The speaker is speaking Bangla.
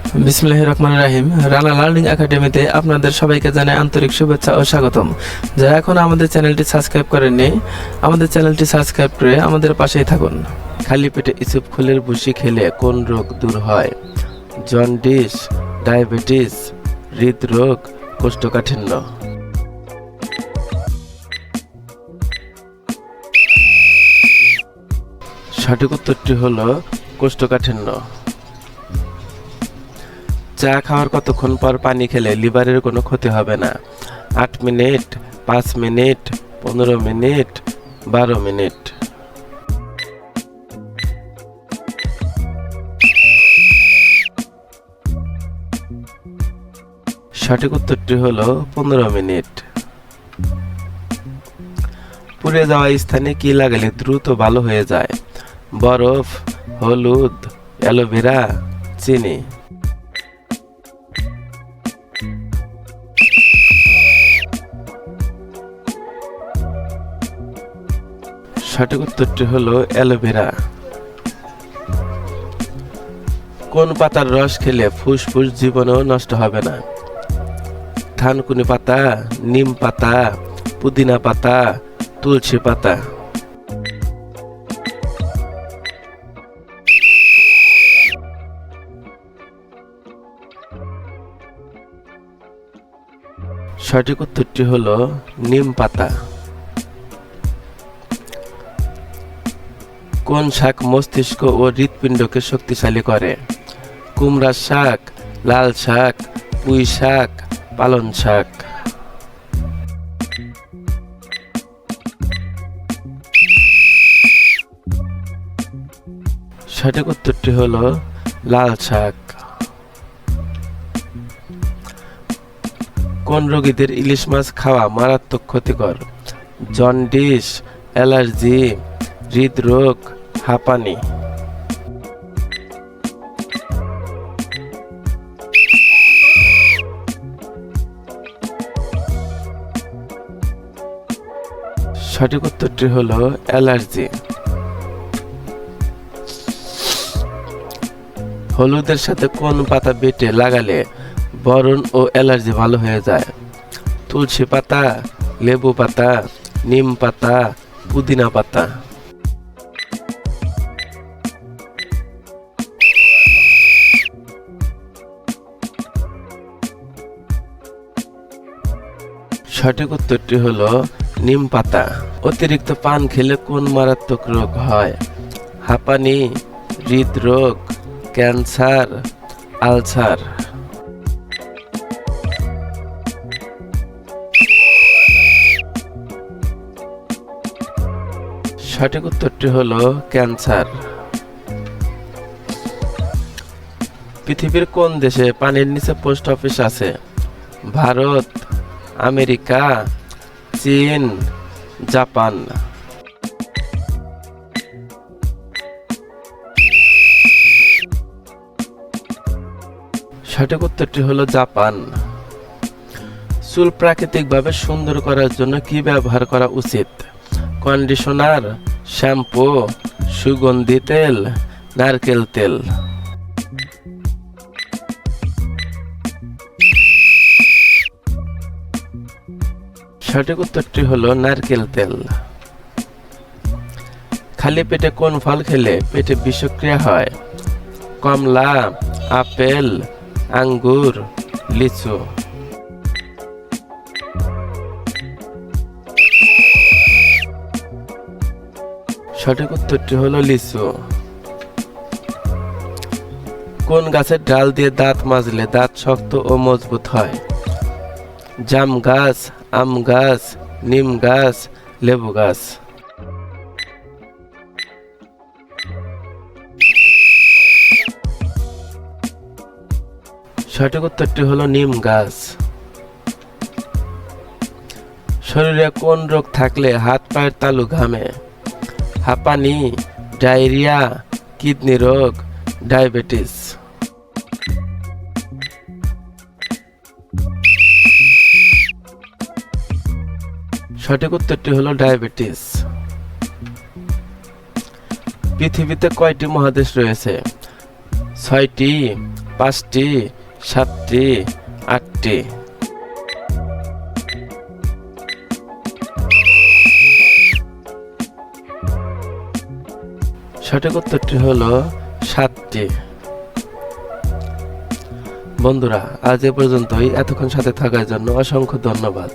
বিসমিল্লাহির রহমানির রহিম। রানা লার্নিং একাডেমিতে আপনাদের সবাইকে জানাই আন্তরিক শুভেচ্ছা ও স্বাগতম। যারা এখন আমাদের চ্যানেলটি সাবস্ক্রাইব করেননি, আমাদের চ্যানেলটি সাবস্ক্রাইব করে আমাদের পাশেই থাকুন। খালি পেটে ইসুপ ফুলের ভুসি খেলে কোন রোগ দূর হয়? জন্ডিস, ডায়াবেটিস, হৃদরোগ, কোষ্ঠকাঠিন্য। সঠিক উত্তরটি হলো কোষ্ঠকাঠিন্য। চা খাওয়ার কতক্ষণ পর পানি খেলে লিভারের কোনো ক্ষতি হবে না? 8 মিনিট, 5 মিনিট, 15 মিনিট, 12 মিনিট। সঠিক উত্তরটি হলো 15 মিনিট। পুড়ে যাওয়া স্থানে কি লাগালে দ্রুত ভালো হয়ে যায়? বরফ, হলুদ, অ্যালোভেরা, চিনি। সঠিক উত্তরটি হলো অ্যালোভেরা। কোন পাতার রস খেলে ফুসফুস জীবনেও নষ্ট হবে না? থানকুনি পাতা, নিম পাতা, পুদিনা পাতা, তুলসী পাতা। সঠিক উত্তরটি হলো নিম পাতা। কোন শাক মস্তিষ্ক ও হৃৎপিণ্ডকে শক্তিশালী করে? কুমড়ার শাক, লাল শাক, পুঁই শাক, পালং শাক। সঠিক উত্তরটি হলো লাল শাক। কোন রোগীদের ইলিশ মাছ খাওয়া মারাত্মক ক্ষতিকর? জন্ডিস, অ্যালার্জি, হৃদরোগ, হাঁপানি। সঠিক উত্তরটি হলো অ্যালার্জি। হলুদের সাথে কোন পাতা বেটে লাগালে বরণ ও অ্যালার্জি ভালো হয়ে যায়? তুলসী পাতা, লেবু পাতা, নিম পাতা, পুদিনা পাতা। সঠিক উত্তরটি হলো নিম পাতা। অতিরিক্ত পান খেলে কোন মারাত্মক রোগ হয়? হাঁপানি, হৃদরোগ, ক্যান্সার, আলসার। সঠিক উত্তরটি হলো ক্যান্সার। পৃথিবীর কোন দেশে পানির নিচে পোস্ট অফিস আছে? ভারত, আমেরিকা, চীন, জাপান। সঠিক উত্তরটি হলো জাপান। চুল প্রাকৃতিকভাবে সুন্দর করার জন্য কি ব্যবহার করা উচিত? কন্ডিশনার, শ্যাম্পু, সুগন্ধি তেল, নারকেল তেল। সঠিক উত্তরটি হলো নারকেল তেল। খালি পেটে কোন ফল খেলে পেটে বিষক্রিয়া হয়? কমলা, আপেল, আঙ্গুর, লিচু। সঠিক উত্তরটি হলো লিচু। কোন গাছের ডাল দিয়ে দাঁত মাজলে দাঁত শক্ত ও মজবুত হয়? জাম গাছ, আম গাছ, নিম গাছ, লেবু গাছ। সঠিক উত্তরটি হলো নিম গাছ। শরীরে কোন রোগ থাকলে হাত পায়ের তালু ঘামে? হাঁপানি, ডায়রিয়া, কিডনি রোগ, ডায়াবেটিস। সঠিক উত্তরটি হলো ডায়াবেটিস। পৃথিবীতে কয়টি মহাদেশ রয়েছে? 6টি, 5টি, 7টি, 8টি। সঠিক উত্তরটি হলো 7টি। বন্ধুরা, আজ এ পর্যন্তই। এতক্ষণ সাথে থাকার জন্য অসংখ্য ধন্যবাদ।